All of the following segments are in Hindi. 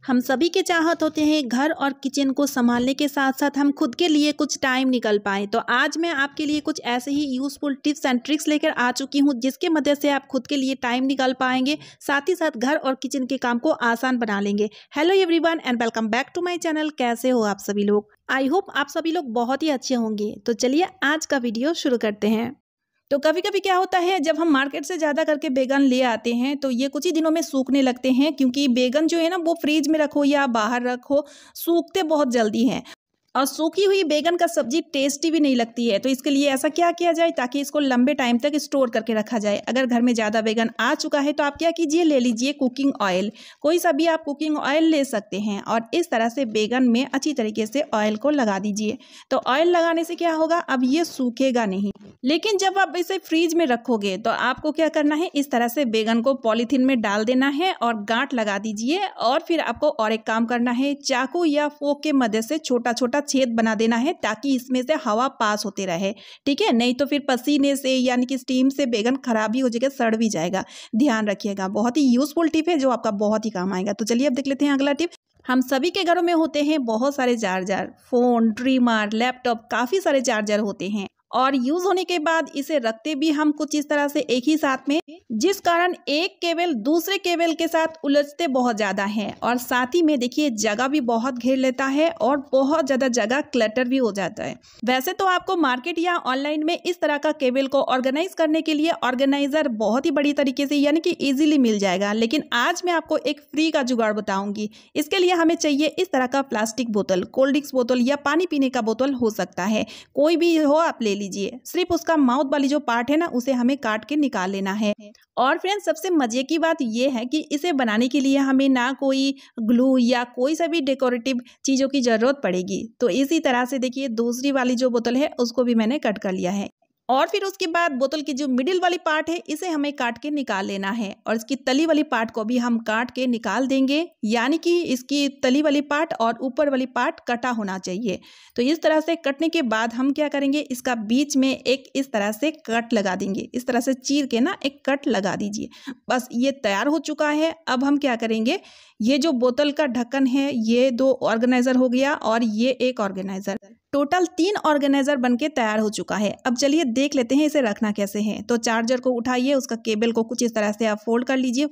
हम सभी के चाहत होते हैं घर और किचन को संभालने के साथ साथ हम खुद के लिए कुछ टाइम निकल पाएँ। तो आज मैं आपके लिए कुछ ऐसे ही यूज़फुल टिप्स एंड ट्रिक्स लेकर आ चुकी हूँ जिसके मदद से आप खुद के लिए टाइम निकाल पाएंगे, साथ ही साथ घर और किचन के काम को आसान बना लेंगे। Hello everyone and welcome back to my channel. कैसे हो आप सभी लोग? आई होप आप सभी लोग बहुत ही अच्छे होंगे। तो चलिए आज का वीडियो शुरू करते हैं। तो कभी कभी क्या होता है, जब हम मार्केट से ज़्यादा करके बैगन ले आते हैं तो ये कुछ ही दिनों में सूखने लगते हैं, क्योंकि बैगन जो है ना वो फ्रिज में रखो या बाहर रखो सूखते बहुत जल्दी हैं और सूखी हुई बैगन का सब्जी टेस्टी भी नहीं लगती है। तो इसके लिए ऐसा क्या किया जाए ताकि इसको लंबे टाइम तक स्टोर करके रखा जाए। अगर घर में ज़्यादा बैगन आ चुका है तो आप क्या कीजिए, ले लीजिए कुकिंग ऑयल। कोई सा भी आप कुकिंग ऑयल ले सकते हैं और इस तरह से बैगन में अच्छी तरीके से ऑयल को लगा दीजिए। तो ऑयल लगाने से क्या होगा, अब ये सूखेगा नहीं। लेकिन जब आप इसे फ्रीज में रखोगे तो आपको क्या करना है, इस तरह से बैगन को पॉलीथीन में डाल देना है और गांठ लगा दीजिए। और फिर आपको और एक काम करना है, चाकू या फोक के मदद से छोटा छोटा छेद बना देना है ताकि इसमें से हवा पास होते रहे। ठीक है, नहीं तो फिर पसीने से यानी कि स्टीम से बैगन खराब भी हो जाएगा, सड़ भी जाएगा। ध्यान रखिएगा, बहुत ही यूजफुल टिप है जो आपका बहुत ही काम आएगा। तो चलिए अब देख लेते हैं अगला टिप। हम सभी के घरों में होते हैं बहुत सारे चार्जर, फोन, ड्रीमर, लैपटॉप, काफ़ी सारे चार्जर होते हैं और यूज होने के बाद इसे रखते भी हम कुछ इस तरह से एक ही साथ में, जिस कारण एक केबल दूसरे केबल के साथ उलझते बहुत ज़्यादा है और साथ ही में देखिए जगह भी बहुत घेर लेता है और बहुत ज़्यादा जगह क्लटर भी हो जाता है। वैसे तो आपको मार्केट या ऑनलाइन में इस तरह का केबल को ऑर्गेनाइज करने के लिए ऑर्गेनाइजर बहुत ही बड़ी तरीके से यानी कि ईजिली मिल जाएगा, लेकिन आज मैं आपको एक फ्री का जुगाड़ बताऊंगी। इसके लिए हमें चाहिए इस तरह का प्लास्टिक बोतल, कोल्ड ड्रिंक्स बोतल या पानी पीने का बोतल हो सकता है, कोई भी हो आप ले लीजिए। सिर्फ उसका माउथ वाली जो पार्ट है ना उसे हमें काट के निकाल लेना है। और फ्रेंड्स सबसे मजे की बात यह है कि इसे बनाने के लिए हमें ना कोई ग्लू या कोई सा भी डेकोरेटिव चीज़ों की ज़रूरत पड़ेगी। तो इसी तरह से देखिए दूसरी वाली जो बोतल है उसको भी मैंने कट कर लिया है और फिर उसके बाद बोतल की जो मिडिल वाली पार्ट है इसे हमें काट के निकाल लेना है और इसकी तली वाली पार्ट को भी हम काट के निकाल देंगे, यानी कि इसकी तली वाली पार्ट और ऊपर वाली पार्ट कटा होना चाहिए। तो इस तरह से कटने के बाद हम क्या करेंगे, इसका बीच में एक इस तरह से कट लगा देंगे। इस तरह से चीर के ना एक कट लगा दीजिए। बस ये तैयार हो चुका है। अब हम क्या करेंगे, ये जो बोतल का ढक्कन है ये 2 ऑर्गेनाइजर हो गया और ये एक ऑर्गेनाइजर, टोटल 3 ऑर्गेनाइजर बनके तैयार हो चुका है। अब चलिए देख लेते हैं इसे रखना कैसे है। तो चार्जर को उठाइए, उसका केबल को कुछ इस तरह से आप फोल्ड कर लीजिए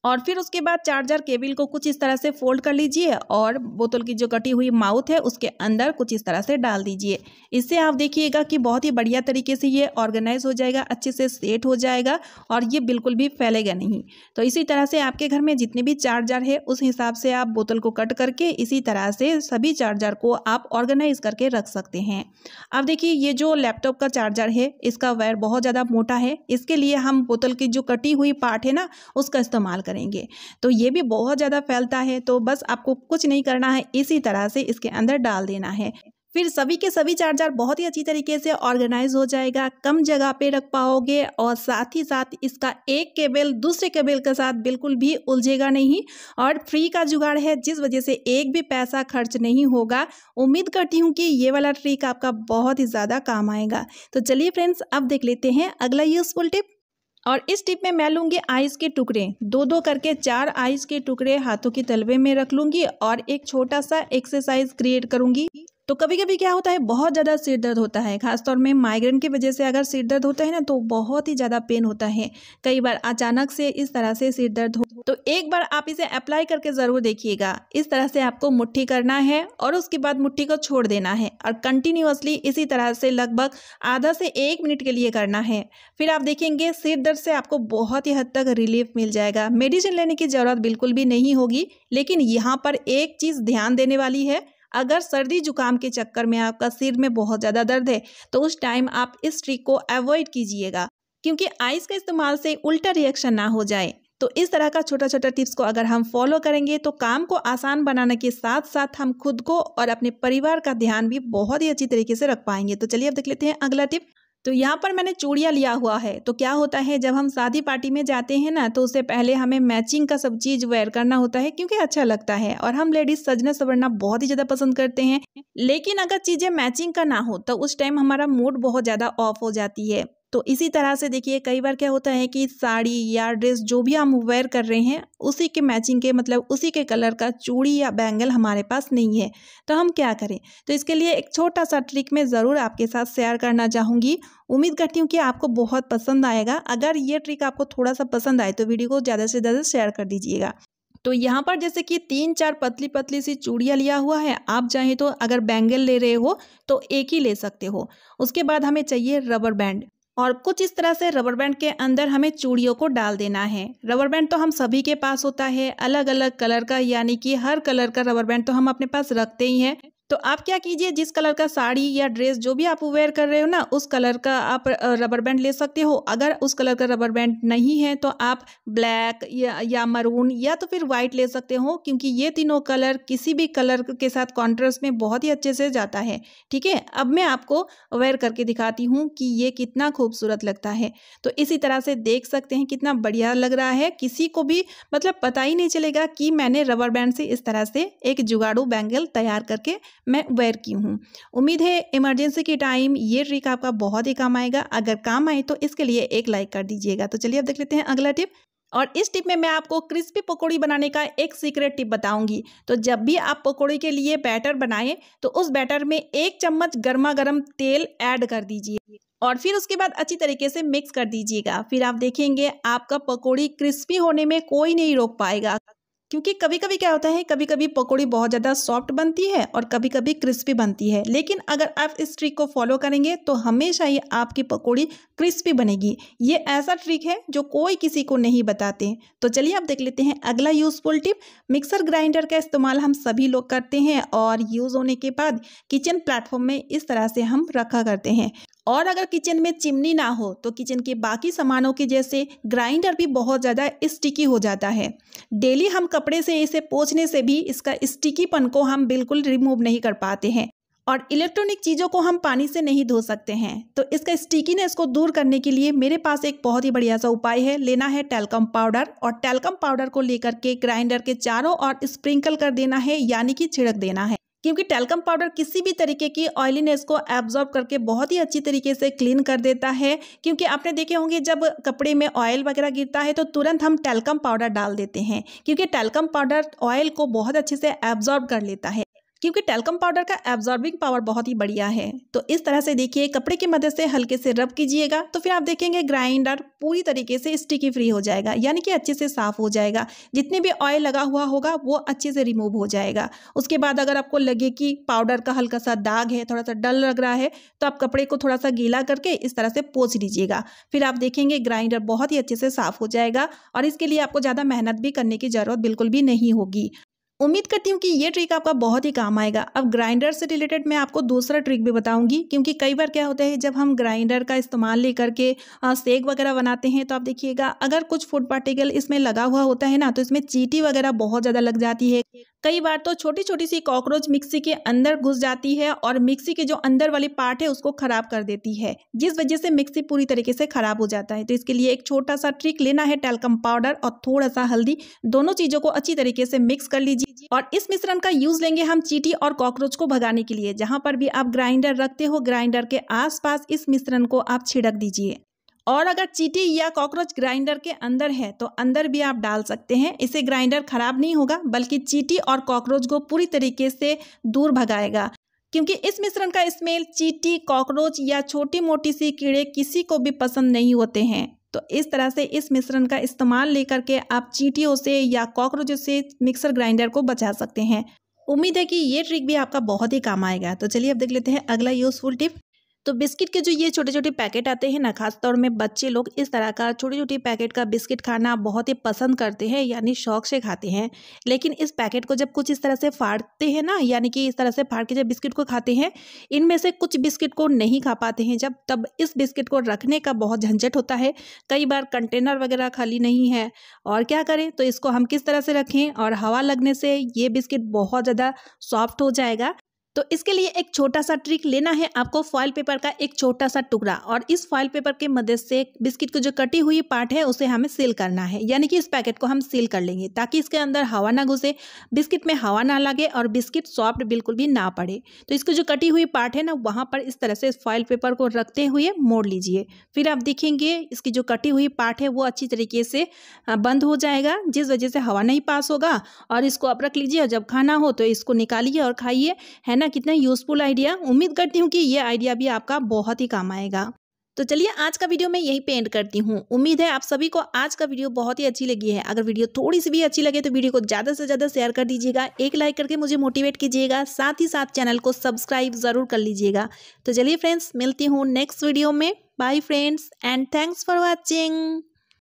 और फिर उसके बाद चार्जर केबल को कुछ इस तरह से फोल्ड कर लीजिए और बोतल की जो कटी हुई माउथ है उसके अंदर कुछ इस तरह से डाल दीजिए। इससे आप देखिएगा कि बहुत ही बढ़िया तरीके से ये ऑर्गेनाइज हो जाएगा, अच्छे से सेट हो जाएगा और ये बिल्कुल भी फैलेगा नहीं। तो इसी तरह से आपके घर में जितने भी चार्जर है उस हिसाब से आप बोतल को कट करके इसी तरह से सभी चार्जर को आप ऑर्गेनाइज करके रख सकते हैं। अब देखिए ये जो लैपटॉप का चार्जर है इसका वायर बहुत ज़्यादा मोटा है, इसके लिए हम बोतल की जो कटी हुई पार्ट है ना उसका इस्तेमाल करेंगे। तो ये भी बहुत ज़्यादा फैलता है, तो बस आपको कुछ नहीं करना है, इसी तरह से इसके अंदर डाल देना है। फिर सभी के सभी चार्जर बहुत ही अच्छी तरीके से ऑर्गेनाइज हो जाएगा, कम जगह पे रख पाओगे और साथ ही साथ इसका एक केबल दूसरे केबल के साथ बिल्कुल भी उलझेगा नहीं और फ्री का जुगाड़ है जिस वजह से एक भी पैसा खर्च नहीं होगा। उम्मीद करती हूँ कि ये वाला ट्रिक आपका बहुत ही ज़्यादा काम आएगा। तो चलिए फ्रेंड्स अब देख लेते हैं अगला यूजफुल टिप। और इस टिप में मैं लूँगी आइस के टुकड़े, 2-2 करके 4 आइस के टुकड़े हाथों की तलवे में रख लूँगी और एक छोटा सा एक्सरसाइज क्रिएट करूँगी। तो कभी कभी क्या होता है, बहुत ज़्यादा सिर दर्द होता है, खासतौर में माइग्रेन की वजह से अगर सिर दर्द होता है ना तो बहुत ही ज़्यादा पेन होता है। कई बार अचानक से इस तरह से सिर दर्द हो तो एक बार आप इसे अप्लाई करके ज़रूर देखिएगा। इस तरह से आपको मुट्ठी करना है और उसके बाद मुट्ठी को छोड़ देना है और कंटिन्यूअसली इसी तरह से लगभग आधा से 1 मिनट के लिए करना है। फिर आप देखेंगे सिर दर्द से आपको बहुत ही हद तक रिलीफ मिल जाएगा। मेडिसिन लेने की ज़रूरत बिल्कुल भी नहीं होगी। लेकिन यहाँ पर एक चीज़ ध्यान देने वाली है, अगर सर्दी जुकाम के चक्कर में आपका सिर में बहुत ज़्यादा दर्द है तो उस टाइम आप इस ट्रिक को अवॉइड कीजिएगा, क्योंकि आइस के इस्तेमाल से उल्टा रिएक्शन ना हो जाए। तो इस तरह का छोटा छोटा टिप्स को अगर हम फॉलो करेंगे तो काम को आसान बनाने के साथ साथ हम खुद को और अपने परिवार का ध्यान भी बहुत ही अच्छी तरीके से रख पाएंगे। तो चलिए अब देख लेते हैं अगला टिप। तो यहाँ पर मैंने चूड़ियाँ लिया हुआ है। तो क्या होता है, जब हम शादी पार्टी में जाते हैं ना तो उससे पहले हमें मैचिंग का सब चीज़ वेयर करना होता है, क्योंकि अच्छा लगता है और हम लेडीज सजना संवरना बहुत ही ज़्यादा पसंद करते हैं। लेकिन अगर चीज़ें मैचिंग का ना हो तो उस टाइम हमारा मूड बहुत ज़्यादा ऑफ हो जाती है। तो इसी तरह से देखिए कई बार क्या होता है कि साड़ी या ड्रेस जो भी हम वेयर कर रहे हैं उसी के मैचिंग के मतलब उसी के कलर का चूड़ी या बैंगल हमारे पास नहीं है, तो हम क्या करें। तो इसके लिए एक छोटा सा ट्रिक मैं ज़रूर आपके साथ शेयर करना चाहूँगी। उम्मीद करती हूँ कि आपको बहुत पसंद आएगा। अगर ये ट्रिक आपको थोड़ा सा पसंद आए तो वीडियो को ज़्यादा से ज़्यादा शेयर कर दीजिएगा। तो यहाँ पर जैसे कि 3-4 पतली पतली सी चूड़ियाँ लिया हुआ है। आप चाहें तो अगर बैंगल ले रहे हो तो एक ही ले सकते हो। उसके बाद हमें चाहिए रबर बैंड और कुछ इस तरह से रबर बैंड के अंदर हमें चूड़ियों को डाल देना है। रबर बैंड तो हम सभी के पास होता है अलग अलग कलर का, यानी कि हर कलर का रबर बैंड तो हम अपने पास रखते ही हैं। तो आप क्या कीजिए, जिस कलर का साड़ी या ड्रेस जो भी आप वेयर कर रहे हो ना, उस कलर का आप रबर बैंड ले सकते हो। अगर उस कलर का रबर बैंड नहीं है तो आप ब्लैक या मरून या तो फिर वाइट ले सकते हो, क्योंकि ये तीनों कलर किसी भी कलर के साथ कॉन्ट्रास्ट में बहुत ही अच्छे से जाता है। ठीक है, अब मैं आपको वेयर करके दिखाती हूँ कि ये कितना खूबसूरत लगता है। तो इसी तरह से देख सकते हैं कितना बढ़िया लग रहा है। किसी को भी मतलब पता ही नहीं चलेगा कि मैंने रबर बैंड से इस तरह से एक जुगाड़ू बैंगल तैयार करके मैं वेयर की हूँ। उम्मीद है इमरजेंसी के टाइम ये ट्रिक आपका बहुत ही काम आएगा। अगर काम आए तो इसके लिए एक लाइक कर दीजिएगा। तो चलिए अब देख लेते हैं अगला टिप। और इस टिप में मैं आपको क्रिस्पी पकौड़ी बनाने का एक सीक्रेट टिप बताऊंगी। तो जब भी आप पकौड़ी के लिए बैटर बनाएं तो उस बैटर में 1 चम्मच गर्मा गर्म तेल ऐड कर दीजिए और फिर उसके बाद अच्छी तरीके से मिक्स कर दीजिएगा। फिर आप देखेंगे आपका पकौड़ी क्रिस्पी होने में कोई नहीं रोक पाएगा। क्योंकि कभी कभी क्या होता है, कभी कभी पकौड़ी बहुत ज़्यादा सॉफ्ट बनती है और कभी कभी क्रिस्पी बनती है, लेकिन अगर आप इस ट्रिक को फॉलो करेंगे तो हमेशा ही आपकी पकौड़ी क्रिस्पी बनेगी। ये ऐसा ट्रिक है जो कोई किसी को नहीं बताते। तो चलिए अब देख लेते हैं अगला यूजफुल टिप। मिक्सर ग्राइंडर का इस्तेमाल हम सभी लोग करते हैं और यूज़ होने के बाद किचन प्लेटफॉर्म में इस तरह से हम रखा करते हैं। और अगर किचन में चिमनी ना हो तो किचन के बाकी सामानों के जैसे ग्राइंडर भी बहुत ज़्यादा स्टिकी हो जाता है। डेली हम कपड़े से इसे पोंछने से भी इसका स्टिकीपन को हम बिल्कुल रिमूव नहीं कर पाते हैं और इलेक्ट्रॉनिक चीज़ों को हम पानी से नहीं धो सकते हैं। तो इसका स्टिकीनेस को दूर करने के लिए मेरे पास एक बहुत ही बढ़िया सा उपाय है। लेना है टैल्कम पाउडर और टैल्कम पाउडर को लेकर के ग्राइंडर के चारों ओर स्प्रिंकल कर देना है, यानी कि छिड़क देना है। क्योंकि टैल्कम पाउडर किसी भी तरीके की ऑयलीनेस को एब्जॉर्ब करके बहुत ही अच्छी तरीके से क्लीन कर देता है। क्योंकि आपने देखे होंगे जब कपड़े में ऑयल वगैरह गिरता है तो तुरंत हम टैल्कम पाउडर डाल देते हैं, क्योंकि टैल्कम पाउडर ऑयल को बहुत अच्छे से एब्जॉर्ब कर लेता है। क्योंकि टैल्कम पाउडर का एब्जॉर्बिंग पावर बहुत ही बढ़िया है। तो इस तरह से देखिए कपड़े की मदद से हल्के से रब कीजिएगा तो फिर आप देखेंगे ग्राइंडर पूरी तरीके से स्टिकी फ्री हो जाएगा, यानी कि अच्छे से साफ हो जाएगा। जितने भी ऑयल लगा हुआ होगा वो अच्छे से रिमूव हो जाएगा। उसके बाद अगर आपको लगे कि पाउडर का हल्का सा दाग है, थोड़ा सा डल लग रहा है, तो आप कपड़े को थोड़ा सा गीला करके इस तरह से पोंछ लीजिएगा। फिर आप देखेंगे ग्राइंडर बहुत ही अच्छे से साफ हो जाएगा और इसके लिए आपको ज़्यादा मेहनत भी करने की ज़रूरत बिल्कुल भी नहीं होगी। उम्मीद करती हूँ कि ये ट्रिक आपका बहुत ही काम आएगा। अब ग्राइंडर से रिलेटेड मैं आपको दूसरा ट्रिक भी बताऊंगी, क्योंकि कई बार क्या होता है जब हम ग्राइंडर का इस्तेमाल लेकर के सेक वगैरह बनाते हैं तो आप देखिएगा अगर कुछ फूड पार्टिकल इसमें लगा हुआ होता है ना, तो इसमें चींटी वगैरह बहुत ज़्यादा लग जाती है। कई बार तो छोटी छोटी सी कॉकरोच मिक्सी के अंदर घुस जाती है और मिक्सी के जो अंदर वाली पार्ट है उसको खराब कर देती है, जिस वजह से मिक्सी पूरी तरीके से खराब हो जाता है। तो इसके लिए एक छोटा सा ट्रिक लेना है, टैल्कम पाउडर और थोड़ा सा हल्दी, दोनों चीज़ों को अच्छी तरीके से मिक्स कर लीजिए और इस मिश्रण का यूज लेंगे हम चींटी और कॉकरोच को भगाने के लिए। जहां पर भी आप ग्राइंडर रखते हो ग्राइंडर के आसपास इस मिश्रण को आप छिड़क दीजिए। और अगर चींटी या कॉकरोच ग्राइंडर के अंदर है तो अंदर भी आप डाल सकते हैं। इससे ग्राइंडर खराब नहीं होगा बल्कि चींटी और कॉकरोच को पूरी तरीके से दूर भगाएगा, क्योंकि इस मिश्रण का स्मेल चींटी, कॉकरोच या छोटी मोटी सी कीड़े किसी को भी पसंद नहीं होते हैं। तो इस तरह से इस मिश्रण का इस्तेमाल लेकर के आप चींटियों से या कॉकरोचों से मिक्सर ग्राइंडर को बचा सकते हैं। उम्मीद है कि ये ट्रिक भी आपका बहुत ही काम आएगा। तो चलिए अब देख लेते हैं अगला यूजफुल टिप। तो बिस्किट के जो ये छोटे छोटे पैकेट आते हैं ना, खास तौर में बच्चे लोग इस तरह का छोटी छोटी पैकेट का बिस्किट खाना बहुत ही पसंद करते हैं, यानी शौक से खाते हैं। लेकिन इस पैकेट को जब कुछ इस तरह से फाड़ते हैं ना, यानी कि इस तरह से फाड़ के जब बिस्किट को खाते हैं, इनमें से कुछ बिस्किट को नहीं खा पाते हैं जब, तब इस बिस्किट को रखने का बहुत झंझट होता है। कई बार कंटेनर वगैरह खाली नहीं है और क्या करें, तो इसको हम किस तरह से रखें और हवा लगने से ये बिस्किट बहुत ज़्यादा सॉफ्ट हो जाएगा। तो इसके लिए एक छोटा सा ट्रिक लेना है आपको, फॉइल पेपर का एक छोटा सा टुकड़ा, और इस फॉइल पेपर के मदद से बिस्किट की जो कटी हुई पार्ट है उसे हमें सील करना है, यानी कि इस पैकेट को हम सील कर लेंगे ताकि इसके अंदर हवा ना घुसे, बिस्किट में हवा ना लगे और बिस्किट सॉफ्ट बिल्कुल भी ना पड़े। तो इसकी जो कटी हुई पार्ट है ना, वहाँ पर इस तरह से फॉइल पेपर को रखते हुए मोड़ लीजिए। फिर आप देखेंगे इसकी जो कटी हुई पार्ट है वो अच्छी तरीके से बंद हो जाएगा, जिस वजह से हवा नहीं पास होगा। और इसको आप रख लीजिए और जब खाना हो तो इसको निकालिए और खाइए। है ना कितना यूजफुल आइडिया। उम्मीद करती हूँ कि ये आइडिया भी आपका बहुत ही काम आएगा। तो चलिए आज का वीडियो मैं यही पे एंड करती हूँ। उम्मीद है आप सभी को आज का वीडियो बहुत ही अच्छी लगी है। अगर वीडियो थोड़ी सी भी अच्छी लगे तो वीडियो को ज़्यादा से ज़्यादा शेयर कर दीजिएगा, एक लाइक करके मुझे मोटिवेट कीजिएगा, साथ ही साथ चैनल को सब्सक्राइब ज़रूर कर लीजिएगा। तो चलिए फ्रेंड्स, मिलती हूँ नेक्स्ट वीडियो में। Bye friends and thanks for watching.